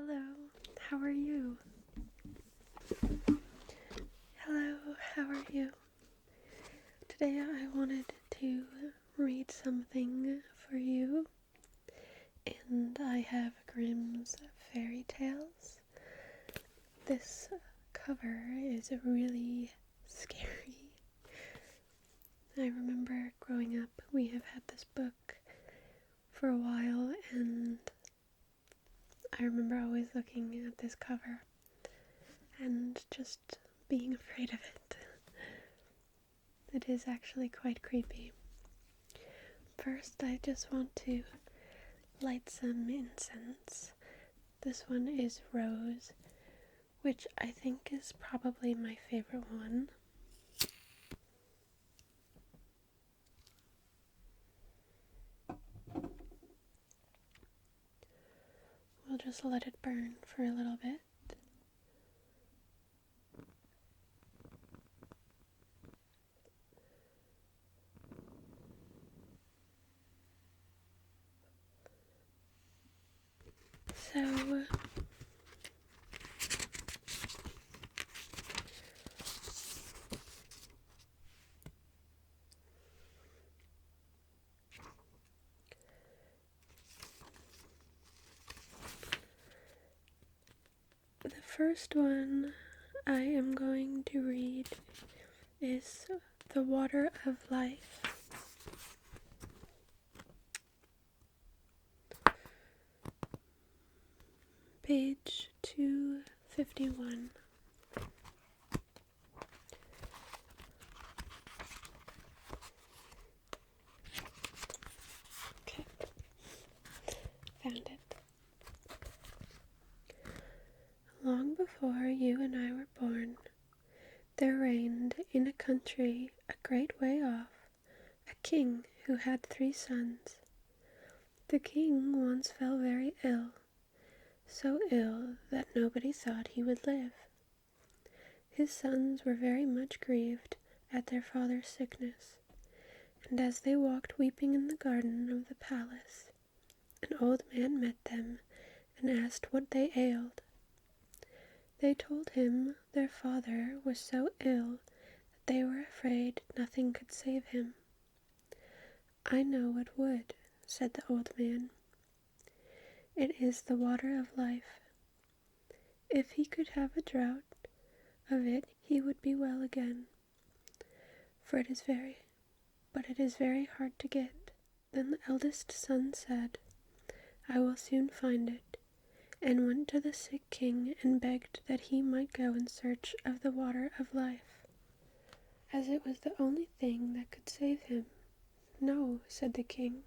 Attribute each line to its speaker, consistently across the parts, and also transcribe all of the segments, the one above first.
Speaker 1: Hello, how are you? Hello, how are you? Today I wanted to read something for you, and I have Grimm's Fairy Tales. This cover is really scary. I remember growing up, we have had this book for a while, and I remember always looking at this cover and just being afraid of it. It is actually quite creepy. First, I just want to light some incense. This one is rose, which I think is probably my favorite one. We'll just let it burn for a little bit. So, the first one I am going to read is The Water of Life. Page 251. Okay, found it. Long before you and I were born, there reigned in a country a great way off a king who had 3 sons. The king once fell very ill, so ill that nobody thought he would live. His sons were very much grieved at their father's sickness, and as they walked weeping in the garden of the palace, an old man met them and asked what they ailed. They told him their father was so ill that they were afraid nothing could save him. "I know it would," said the old man. "It is the water of life. If he could have a draught of it he would be well again. But it is very hard to get." Then the eldest son said, "I will soon find it," and went to the sick king and begged that he might go in search of the water of life, as it was the only thing that could save him. "No," said the king,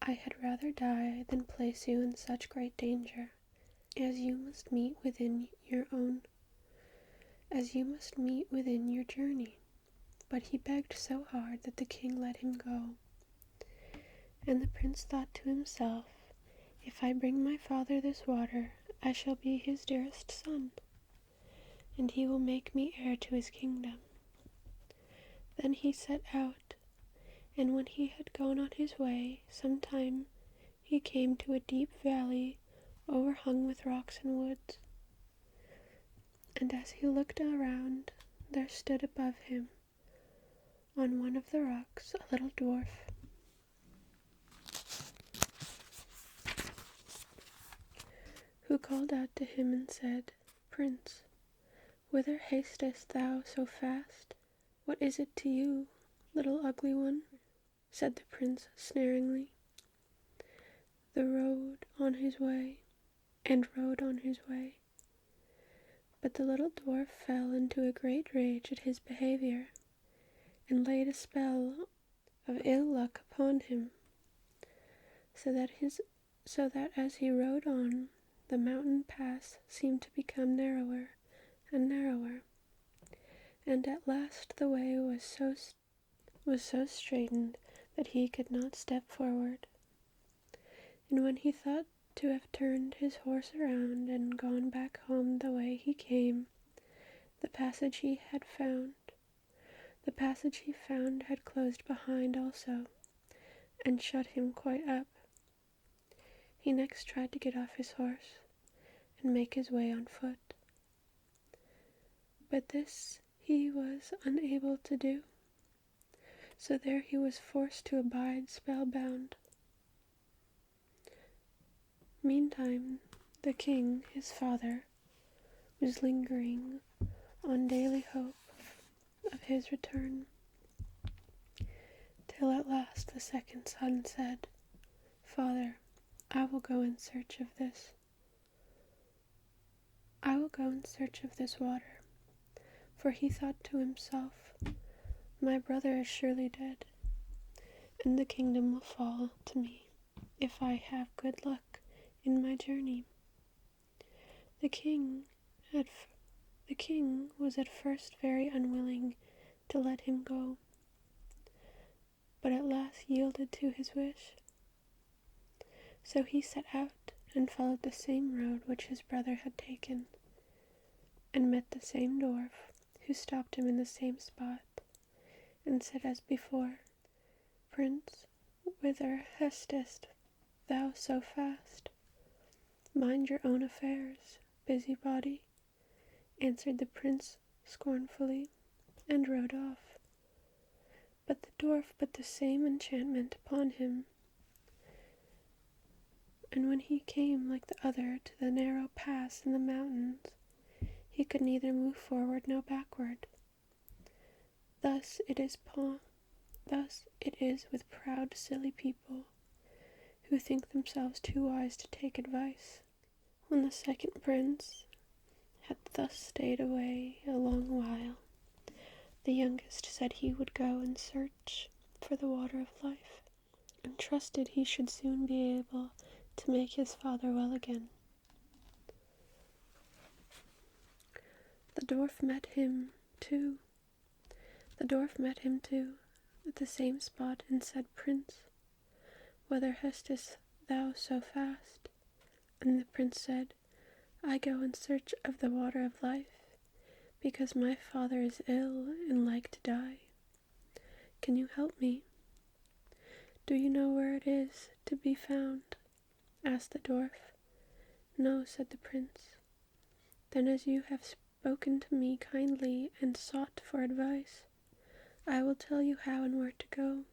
Speaker 1: "I had rather die than place you in such great danger, as you must meet within your journey." But he begged so hard that the king let him go. And the prince thought to himself, "If I bring my father this water, I shall be his dearest son, and he will make me heir to his kingdom." Then he set out, and when he had gone on his way some time, he came to a deep valley overhung with rocks and woods. And as he looked around, there stood above him, on one of the rocks, a little dwarf. Who called out to him and said, "Prince, whither hastest thou so fast?" "What is it to you, little ugly one?" said the prince sneeringly. The road on his way, and rode on his way. But the little dwarf fell into a great rage at his behavior, and laid a spell of ill luck upon him, so that as he rode on, the mountain pass seemed to become narrower and narrower, and at last the way was so straitened that he could not step forward. And when he thought to have turned his horse around and gone back home the way he came, the passage he found had closed behind also, and shut him quite up. He next tried to get off his horse, and make his way on foot. But this he was unable to do, so there he was forced to abide spellbound. Meantime, the king, his father, was lingering on daily hope of his return, till at last the second son said, "Father, I will go in search of this. I will go in search of this water." For he thought to himself, "My brother is surely dead, and the kingdom will fall to me if I have good luck in my journey." The king was at first very unwilling to let him go, but at last yielded to his wish. So he set out and followed the same road which his brother had taken, and met the same dwarf, who stopped him in the same spot, and said as before, "Prince, whither hastest thou so fast?" "Mind your own affairs, busybody," answered the prince scornfully, and rode off. But the dwarf put the same enchantment upon him, and when he came like the other to the narrow pass in the mountains, he could neither move forward nor backward. Thus it is with proud, silly people, who think themselves too wise to take advice. When the second prince had thus stayed away a long while, the youngest said he would go and search for the water of life, and trusted he should soon be able to make his father well again. The dwarf met him too at the same spot, and said, "Prince, whither hastest thou so fast?" And the prince said, "I go in search of the water of life, because my father is ill and like to die. Can you help me?" "Do you know where it is to be found?" asked the dwarf. "No," said the prince. "Then as you have spoken to me kindly and sought for advice, I will tell you how and where to go.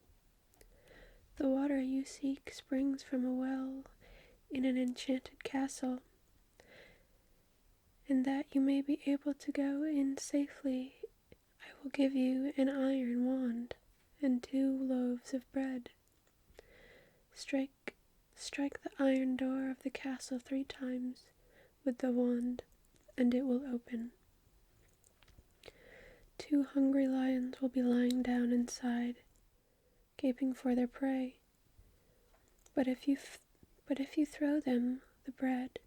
Speaker 1: The water you seek springs from a well in an enchanted castle, and that you may be able to go in safely, I will give you an iron wand and 2 loaves of bread. Strike the iron door of the castle 3 times with the wand, and it will open. 2 hungry lions will be lying down inside, gaping for their prey. But if you throw them the bread,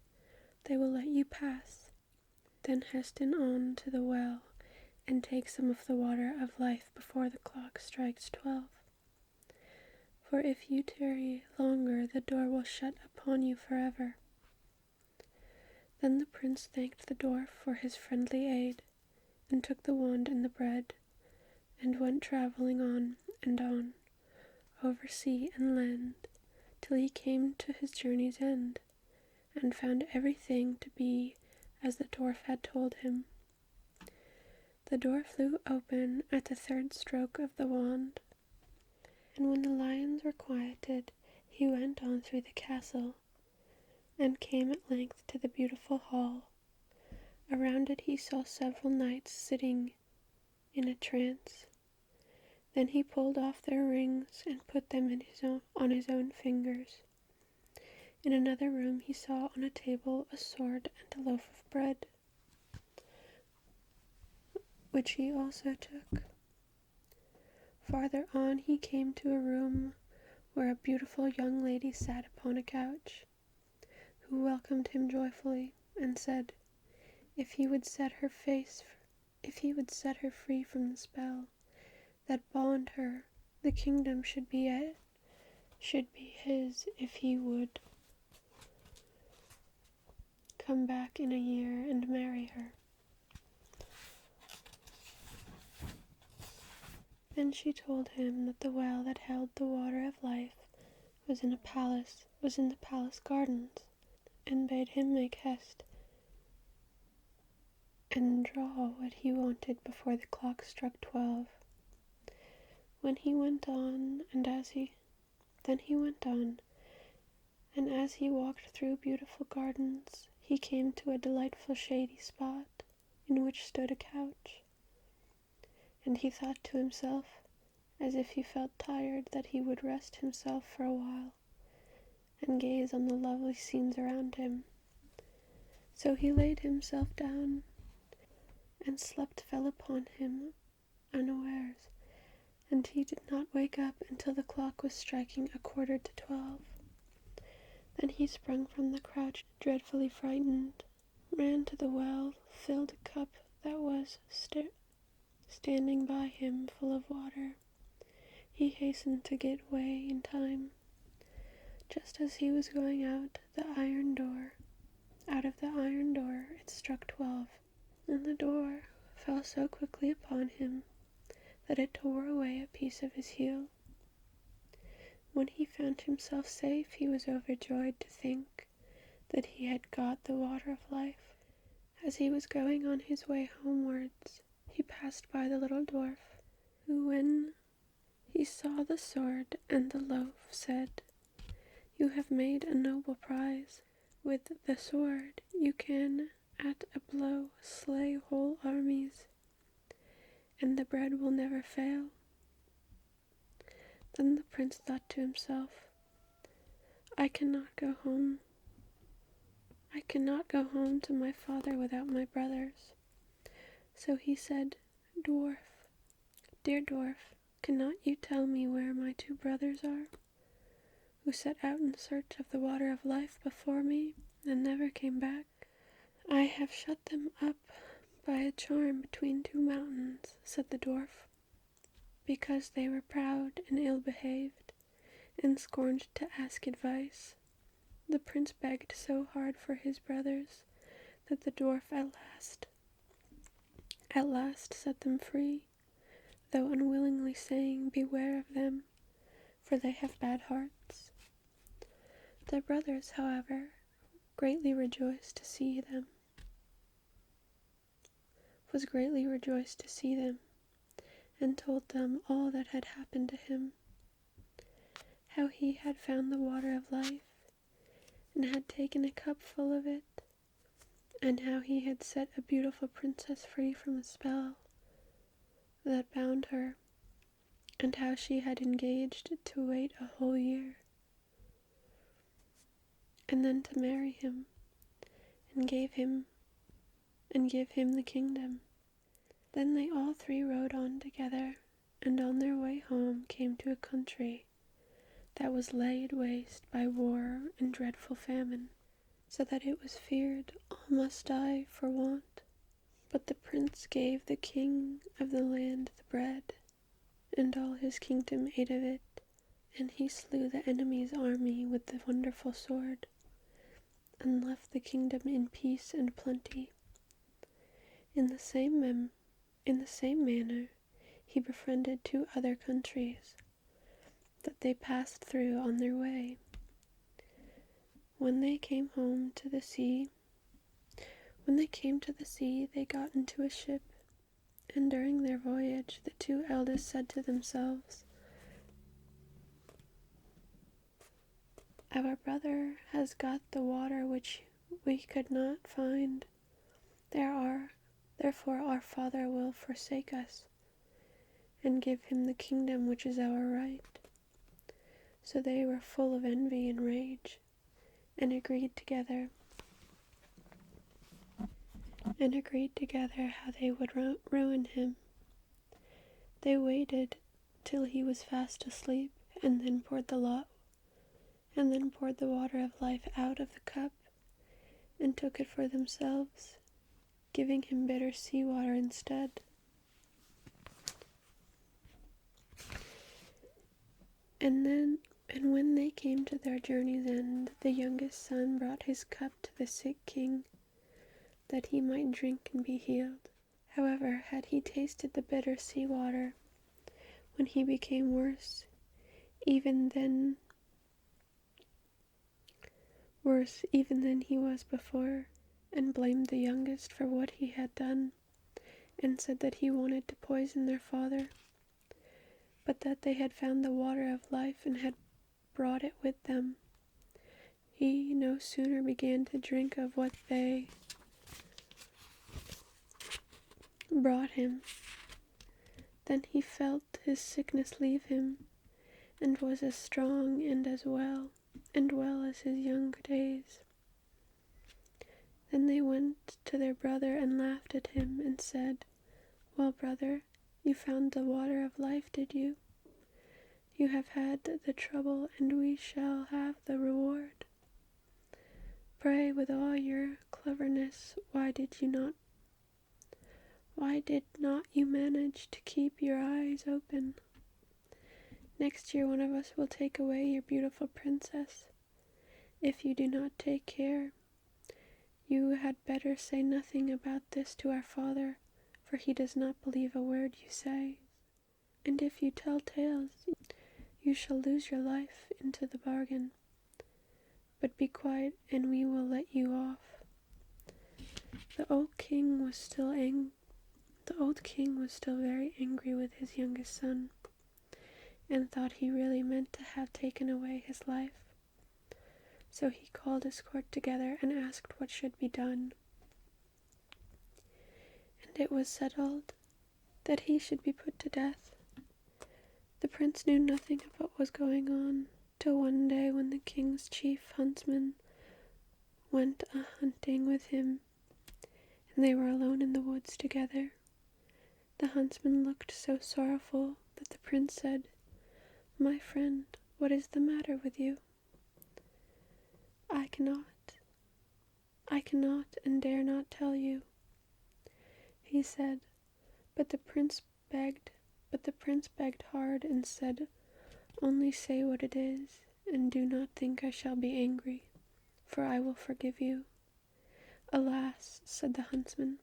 Speaker 1: they will let you pass. Then hasten on to the well, and take some of the water of life before the clock strikes 12. For if you tarry longer, the door will shut upon you forever." Then the prince thanked the dwarf for his friendly aid, and took the wand and the bread, and went travelling on and on, over sea and land, till he came to his journey's end, and found everything to be as the dwarf had told him. The door flew open at the 3rd stroke of the wand, and when the lions were quieted, he went on through the castle, and came at length to the beautiful hall. Around it he saw several knights sitting in a trance. Then he pulled off their rings and put them on his own fingers. In another room he saw on a table a sword and a loaf of bread, which he also took. Farther on he came to a room where a beautiful young lady sat upon a couch, who welcomed him joyfully, and said, if he would set her free from the spell that bound her, the kingdom should be his if he would come back in a year and marry her. Then she told him that the well that held the water of life was in the palace gardens, and bade him make haste and draw what he wanted before the clock struck 12. Then he went on, and as he walked through beautiful gardens, he came to a delightful shady spot in which stood a couch. And he thought to himself, as if he felt tired, that he would rest himself for a while and gaze on the lovely scenes around him. So he laid himself down, and sleep fell upon him unawares, and he did not wake up until the clock was striking 11:45. Then he sprung from the couch, dreadfully frightened, ran to the well, filled a cup that was standing by him full of water. He hastened to get away in time. Just as he was going out of the iron door, it struck 12, and the door fell so quickly upon him that it tore away a piece of his heel. When he found himself safe, he was overjoyed to think that he had got the water of life. As he was going on his way homewards, he passed by the little dwarf, who, when he saw the sword and the loaf, said, "You have made a noble prize. With the sword you can at a blow slay whole armies, and the bread will never fail." Then the prince thought to himself, I cannot go home to my father without my brothers. So he said, "Dwarf, dear dwarf, cannot you tell me where my 2 brothers are, who set out in search of the water of life before me and never came back? I have shut them up by a charm between 2 mountains," said the dwarf, "because they were proud and ill-behaved, and scorned to ask advice." The prince begged so hard for his brothers that the dwarf at last set them free, though unwillingly, saying, "Beware of them, for they have bad hearts." The brothers, however, greatly rejoiced to see them, and told them all that had happened to him, how he had found the water of life, and had taken a cup full of it, and how he had set a beautiful princess free from a spell that bound her, and how she had engaged to wait a whole year, and then to marry him, and give him the kingdom. Then they all 3 rode on together, and on their way home came to a country that was laid waste by war and dreadful famine, so that it was feared all must die for want. But the prince gave the king of the land the bread, and all his kingdom ate of it, and he slew the enemy's army with the wonderful sword, and left the kingdom in peace and plenty. In the same manner he befriended 2 other countries that they passed through on their way. When they came to the sea, they got into a ship, and during their voyage the 2 eldest said to themselves, "Our brother has got the water which we could not find. Therefore our father will forsake us, and give him the kingdom which is our right." So they were full of envy and rage, and agreed together how they would ruin him. They waited till he was fast asleep, and then poured the water of life out of the cup, and took it for themselves, giving him bitter sea water instead. And when they came to their journey's end, the youngest son brought his cup to the sick king, that he might drink and be healed. However, had he tasted the bitter sea water, when he became worse even than he was before, and blamed the youngest for what he had done, and said that he wanted to poison their father, but that they had found the water of life and had brought it with them. He no sooner began to drink of what they brought him than he felt his sickness leave him, and was as strong and well as his young days. Then they went to their brother and laughed at him, and said, "Well, brother, you found the water of life, did you? You have had the trouble, and we shall have the reward. Pray, with all your cleverness, why did not you manage to keep your eyes open? Next year one of us will take away your beautiful princess. If you do not take care, you had better say nothing about this to our father, for he does not believe a word you say. And if you tell tales, you shall lose your life into the bargain. But be quiet, and we will let you off." The old king was still very angry with his youngest son, and thought he really meant to have taken away his life. So he called his court together and asked what should be done. And it was settled that he should be put to death. The prince knew nothing of what was going on, till one day when the king's chief huntsman went a-hunting with him, and they were alone in the woods together. The huntsman looked so sorrowful that the prince said, "My friend, what is the matter with you?" I cannot and dare not tell you," he said, but the prince begged hard and said, "Only say what it is, and do not think I shall be angry, for I will forgive you." "Alas," said the huntsman,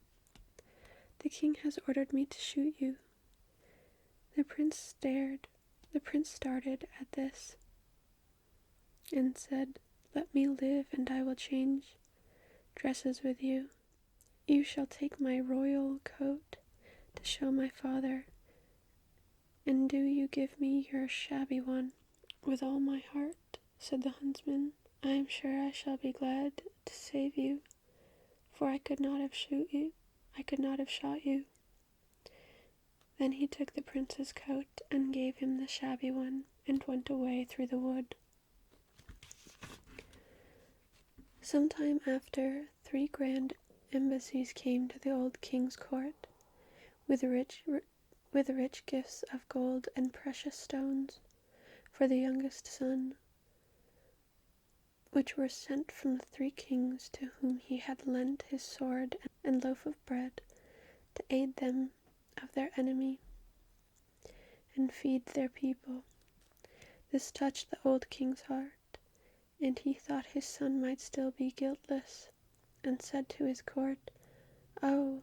Speaker 1: "the king has ordered me to shoot you." The prince started at this and said, "Let me live, and I will change dresses with you. You shall take my royal coat to show my father, and do you give me your shabby one." "With all my heart," said the huntsman. "I am sure I shall be glad to save you, for I could not have shot you." Then he took the prince's coat and gave him the shabby one, and went away through the wood. Some time after, 3 grand embassies came to the old king's court, with rich gifts of gold and precious stones for the youngest son, which were sent from the 3 kings to whom he had lent his sword and loaf of bread to aid them of their enemy and feed their people. This touched the old king's heart, and he thought his son might still be guiltless, and said to his court, "Oh,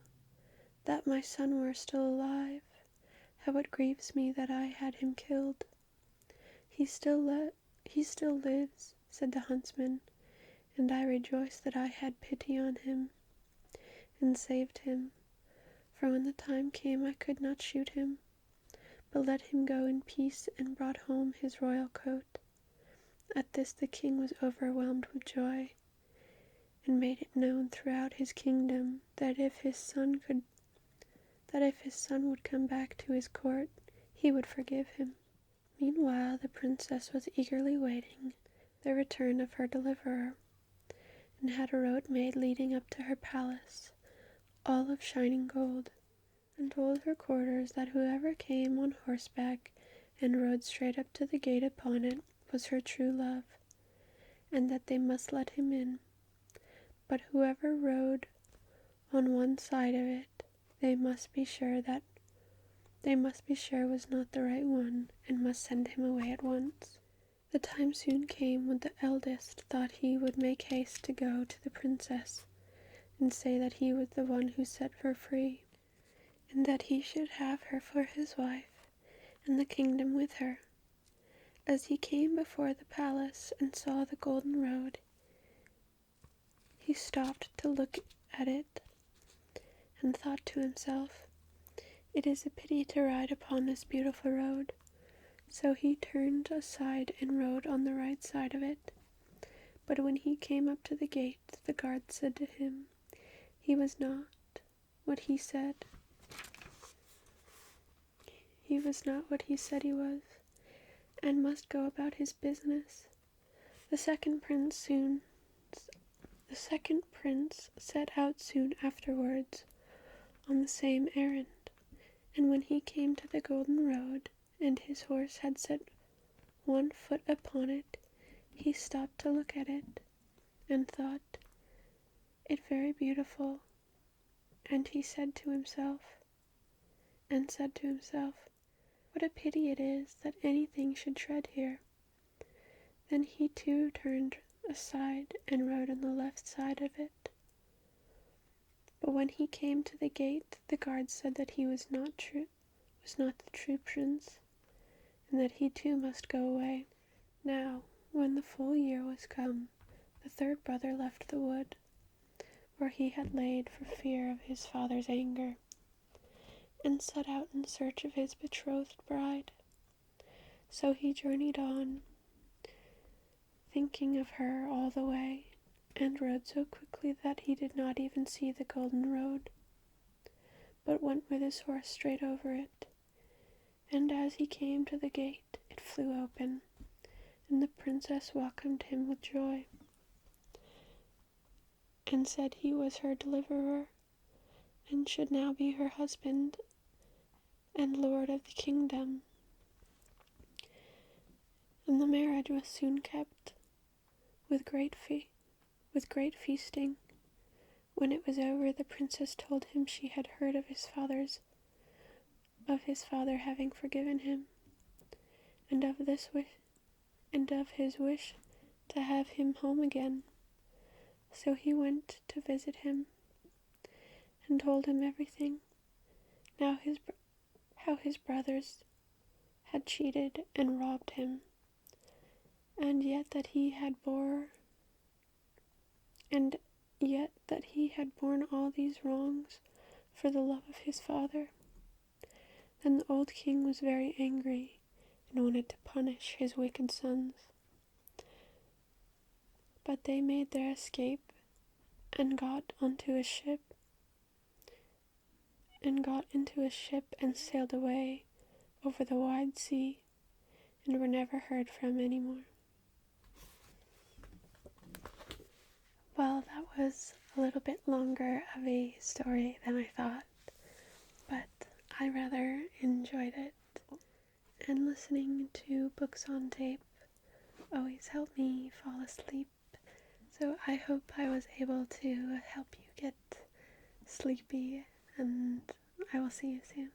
Speaker 1: that my son were still alive! How it grieves me that I had him killed." He still lives," said the huntsman, "and I rejoice that I had pity on him and saved him, for when the time came I could not shoot him, but let him go in peace and brought home his royal coat." At this the king was overwhelmed with joy, and made it known throughout his kingdom that if his son would come back to his court, he would forgive him. Meanwhile the princess was eagerly waiting the return of her deliverer, and had a road made leading up to her palace, all of shining gold, and told her courtiers that whoever came on horseback and rode straight up to the gate upon it was her true love, and that they must let him in. But whoever rode on one side of it, they must be sure was not the right one, and must send him away at once. The time soon came when the eldest thought he would make haste to go to the princess, and say that he was the one who set her free, and that he should have her for his wife, and the kingdom with her. As he came before the palace and saw the golden road, he stopped to look at it, and thought to himself, "It is a pity to ride upon this beautiful road." So he turned aside and rode on the right side of it. But when he came up to the gate, the guard said to him, he was not what he said. He was not what he said he was, and must go about his business. The second prince set out soon afterwards on the same errand, and when he came to the golden road, and his horse had set one foot upon it, he stopped to look at it, and thought it very beautiful, and said to himself, "What a pity it is that anything should tread here." Then he too turned aside and rode on the left side of it. But when he came to the gate, the guard said that he was not the true prince, and that he too must go away. Now, when the full year was come, the third brother left the wood where he had laid for fear of his father's anger, and set out in search of his betrothed bride. So he journeyed on, thinking of her all the way, and rode so quickly that he did not even see the golden road, but went with his horse straight over it. And as he came to the gate, it flew open, and the princess welcomed him with joy, and said he was her deliverer, and should now be her husband and lord of the kingdom. And the marriage was soon kept, with great feasting. When it was over, the princess told him she had heard of his father having forgiven him, and of his wish to have him home again. So he went to visit him, and told him everything, how his brothers had cheated and robbed him, and yet that he had borne all these wrongs for the love of his father. Then the old king was very angry, and wanted to punish his wicked sons. But they made their escape, and got into a ship, and sailed away over the wide sea, and were never heard from anymore. Well, that was a little bit longer of a story than I thought, but I rather enjoyed it. And listening to books on tape always helped me fall asleep. So I hope I was able to help you get sleepy, and I will see you soon.